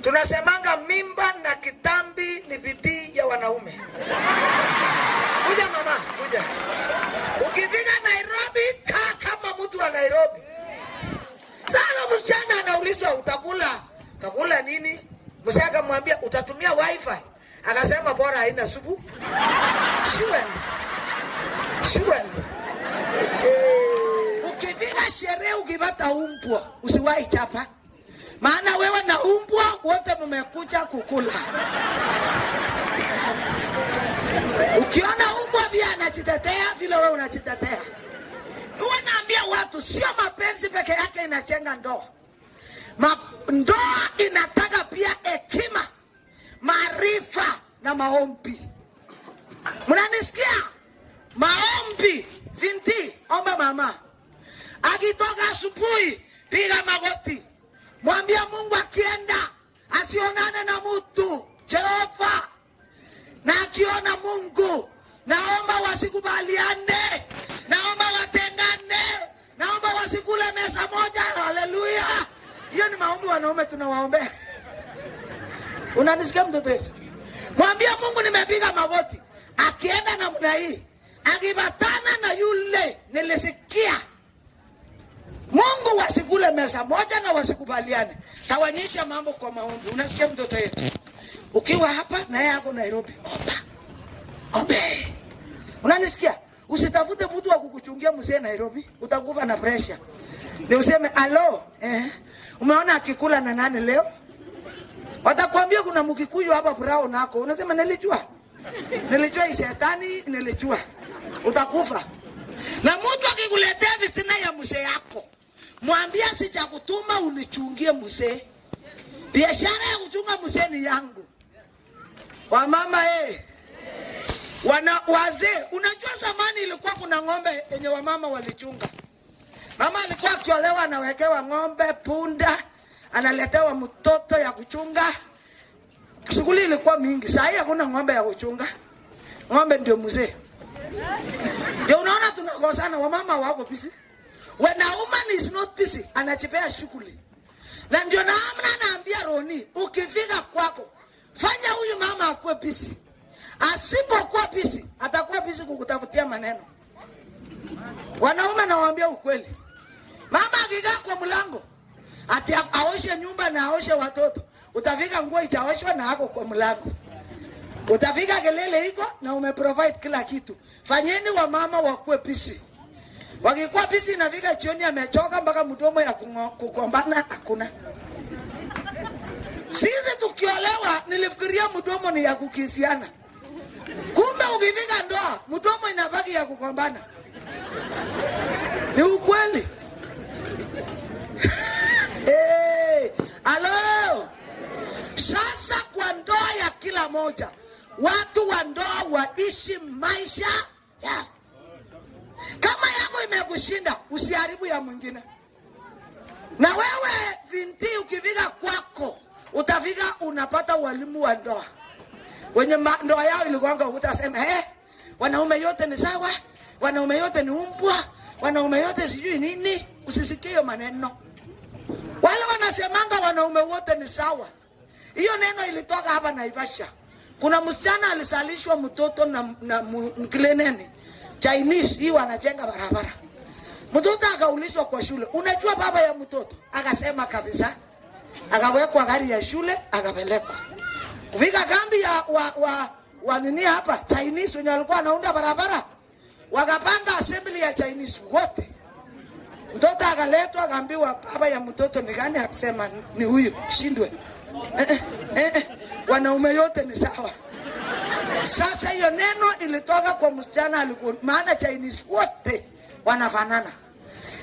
Tunasemanga mimba na kitambi ni bidii ya wanaume. Kuja mama, kuja. Ukifika Nairobi, kaa kama mtu wa Nairobi. Sasa msichana anaulizwa utakula nini? Msichana akamwambia utatumia wifi. Akasema bora haina supu. Shwari. Ukifika sherehe ukipata umbwa, usiwahi chapa. Maana wewe na umbwa wote mmekuja kukula. Ukiona umbwa pia anajitetea vile wewe unajitetea. Unaambia watu sio mapenzi peke yake inajenga ndoa. Ndoa inataka pia hekima, maarifa na maombi. Mnanisikia? Maombi. Vinti, omba mama. Akitoka asubuhi, piga magoti. Mwambie Mungu akienda asionane na mtu Jehova. Na akiona Mungu, naomba wasikubaliane, naomba watengane, naomba wasikule meza moja. Haleluya. Hiyo ni maombi wanaume tunawaombea. Unanisikia mtoto wetu? Mwambie Mungu nimepiga magoti. Akienda namna hii, akibatana na yule nilisikia, Mungu wasikule meza moja na wasikubaliane. Tawanyisha mambo kwa maombi. Unasikia mtoto wetu? Ukiwa hapa na yeye ako Nairobi, ombe. Unanisikia? Usitafute mtu wa kukuchungia mzee Nairobi, utakufa na pressure. Ni useme alo, umeona akikula na nani leo? Watakwambia kuna Mkikuyu hapa Brown nako. Unasema nilijua shetani, nilijua. Utakufa. Na mtu akikuletea vitina ya mzee yako, mwambie sijakutuma unichungie mzee. Biashara ya kuchunga mzee ni yangu. Wamama wazee, unajua zamani ilikuwa kuna ng'ombe yenye wamama walichunga. Mama alikuwa akiolewa anawekewa ng'ombe, punda, analetewa mtoto ya kuchunga. Shughuli ilikuwa mingi. Sasa hakuna ng'ombe ya kuchunga. Ng'ombe ndio mzee. Ndio unaona tunakosana, wamama wako busy. When a woman is not busy, anachipea shughuli. Na ndio naambia Roni, ukifika kwako, fanya huyu mama akuwe busy. Asipokuwa busy, atakuwa busy kukutafutia maneno. Wanaume nawaambia ukweli. Mama akikaa kwa mlango, ati aoshe nyumba na aoshe watoto, utafika nguo itaoshwa na hako kwa mlango. Utafika kelele iko na umeprovide kila kitu. Fanyeni wa mama wakuwe busy. Wakikuwa busy inafika jioni amechoka mpaka mdomo ya kukombana hakuna. Sisi tukiolewa nilifikiria mdomo ni ya kukisiana. Kumbe ukifika ndoa mdomo inabaki ya kukombana. Ni ukweli. Alo. Sasa kwa ndoa ya kila moja, watu wa ndoa waishi maisha ya. Kama yako imekushinda, usiharibu ya mwingine. Na wewe vinti ukifika kwako, utafika unapata walimu wa ndoa. Wenye ndoa yao ilikuanga utasema, wanaume yote ni sawa, wanaume yote ni umbwa, wanaume yote sijui nini. Usisikie hiyo maneno. Wale wanasemanga wanaume wote ni sawa. Hiyo neno ilitoka hapa Naivasha. Kuna msichana alisalishwa mtoto na mkileneni Chinese, hii wanajenga barabara. Mtoto akaulizwa kwa shule, unajua baba ya mtoto? Akasema kabisa. Akawekwa gari ya shule, akapelekwa. Kufika kambi ya wa nini hapa Chinese wenye walikuwa wanaunda barabara, wakapanga assembly ya Chinese wote. Mtoto akaletwa, akaambiwa baba ya mtoto ni gani? Akasema ni huyu, shindwe. Wanaume yote ni sawa. Sasa hiyo neno ilitoka kwa msichana alikuwa, maana Chinese wote wanafanana.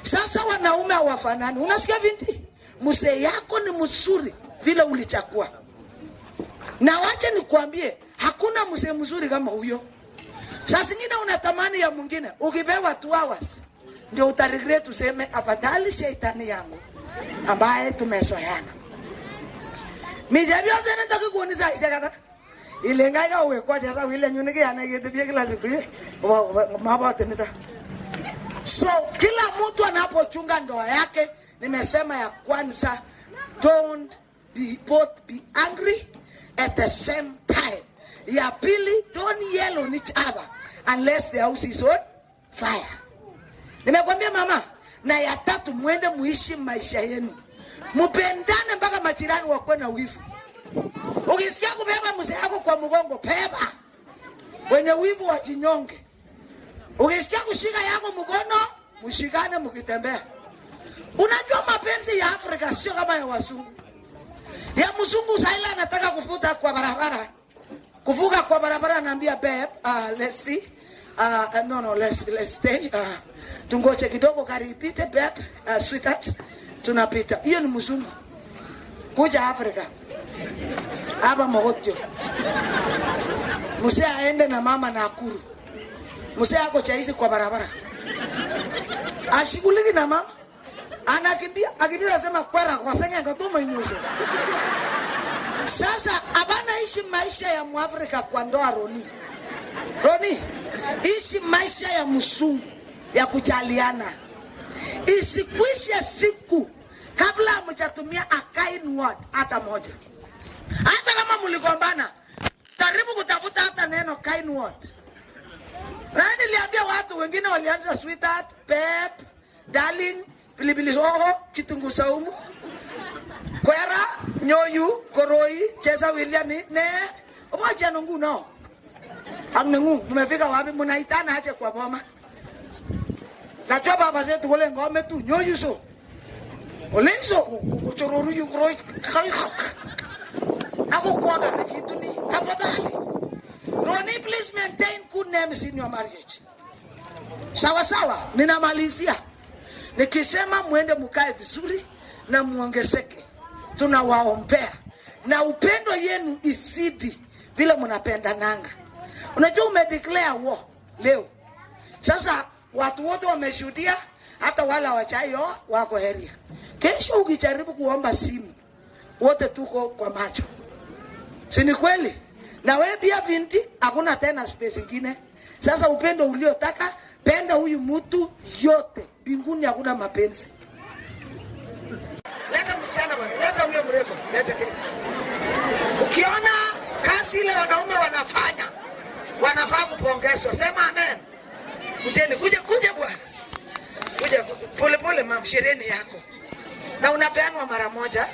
Sasa wanaume hawafanani. Unasikia vinti? Mzee yako ni mzuri vile ulichakua. Na wacha nikwambie, hakuna mzee mzuri kama huyo. Sasa zingine unatamani ya mwingine. Ukipewa 2 hours ndio utaregret useme afadhali shetani yangu ambaye tumesoeana. Mijabio zene ndaki kuonisa isekata. Ile ngaiga uwe kwa sasa wile nyunike anayetibia kila siku hii. Mabao tenita. So kila mtu anapochunga ndoa yake, nimesema ya kwanza, don't be the same time. Ya pili, don't yell on each other unless the house is on fire. Nimekwambia mama, na ya tatu muende muishi maisha yenu. Mupendane mpaka majirani wakuwe na wivu. Ukisikia kubeba mzee yako kwa mgongo, beba. Wenye wivu wajinyonge. Ukisikia kushika yako mkono, mshikane mkitembea. Unajua mapenzi ya Afrika sio kama ya wazungu. Ya mzungu saila anataka kufuta kwa barabara. Kuvuka kwa barabara anaambia babe, let's see. No, let's stay. Tungoje kidogo gari ipite babe, sweetheart. Tunapita. Hiyo ni mzungu. Kuja Afrika. Hapa Mogotio. Mzee aende na mama na Nakuru. Mzee ako chaizi kwa barabara. Ashikuliki na mama. Anakimbia, akimbia anasema kwera kwa senga ngatuma inyosho. Sasa abana ishi maisha ya Mwafrika kwa ndoa Roni. Roni, ishi maisha ya mzungu ya kujaliana. Isikuishe siku kabla hamjatumia a kind word hata moja. Hata kama mligombana, karibu kutafuta hata neno kind word. Na niliambia watu wengine walianza sweetheart, babe, darling, pilipili hoho, kitunguu saumu, kwera, nyoyu, koroi, cheza William ne. Omoja nungu no. Ang nungu, mmefika wapi mnaitana aje kwa boma? Najua baba zetu wale ngome tu nyoyu so. Olenzo kuchororu yu koroi. Ako kuanda na kitu ni tafadhali. Roni, please maintain good names in your marriage. Sawa sawa, ninamalizia. Nikisema muende mukae vizuri na muongezeke. Tunawaombea. Na upendo yenu isidi vile mnapenda nanga. Unajua umedeclare war leo. Sasa watu wote wameshuhudia, hata wala wachayo wako heria. Kesho ukijaribu kuomba simu, wote tuko kwa macho. Si ni kweli? Na wewe pia binti, hakuna tena space nyingine. Sasa upendo uliotaka, penda huyu mtu yote. Mbinguni hakuna mapenzi. Leta msichana bwana, leta ule mrembo, leta kile. Ukiona kazi ile wanaume wanafanya, wanafaa kupongezwa. Sema amen. Kujeni, kuja bwana. Kuja pole mama, sherehe yako. Na unapeanwa mara moja,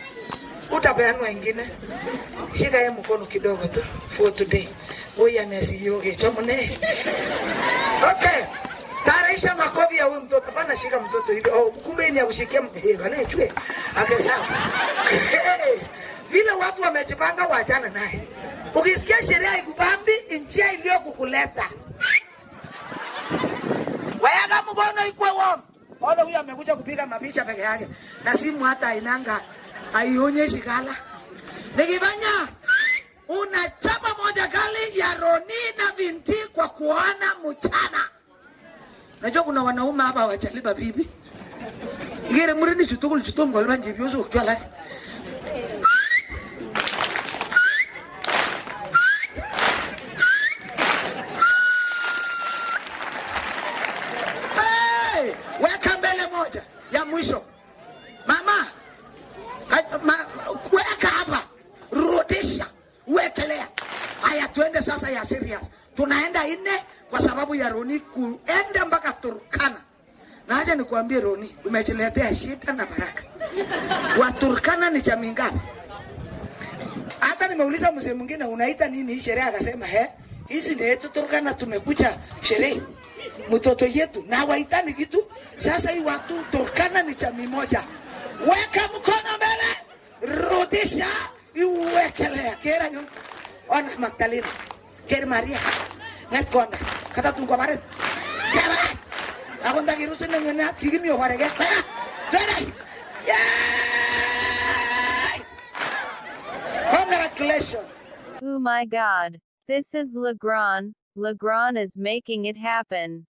utapeanwa ingine. Shika yeye mkono kidogo tu for today. Wewe anasiyoge tomone. Okay. Taraisha makofi ya huyu mtoto. Hapana, shika mtoto hivi. Oh, kumbe ni akushikia mtego. Anachwe. Akasema. Vile watu wamejipanga wajana naye. Ukisikia sheria ikubambi, njia iliyo kukuleta. Wayaga mkono ikuwe warm. Ona huyu amekuja kupiga mapicha peke yake. Na simu hata inanga aionyeshi kala. Nikifanya unachapa moja kali ya Roni na binti kwa kuona mchana. Najua kuna wanaume hapa wachaliba bibi. Ngere murini chutukul chutum golba njibioso kujua laki. Hey, weka mbele moja ya mwisho. Mama, weka hapa. Rudisha, wekelea. Haya tuende sasa ya serious. Tunaenda ine kwa sababu ya Roni kuenda mpaka Turkana. Na haja nikuambie Roni, umejiletea shida na baraka. Wa Turkana ni jamii ngapi? Hata nimeuliza mzee mwingine unaita nini hii sherehe, akasema hizi ni yetu Turkana, tumekuja sherehe mtoto yetu na waitani kitu. Sasa hii watu Turkana ni jamii moja. Weka mkono mbele, rudisha, iwekelea. Kera nyonga. Ona Magdalena, Kera Maria, ngat konda, kata tunggu kemarin. Dapat, aku tak kirusin dengan ngat, sih gini orang ya, mana, jadi, congratulations. Oh my God, this is Legrand. Legrand is making it happen.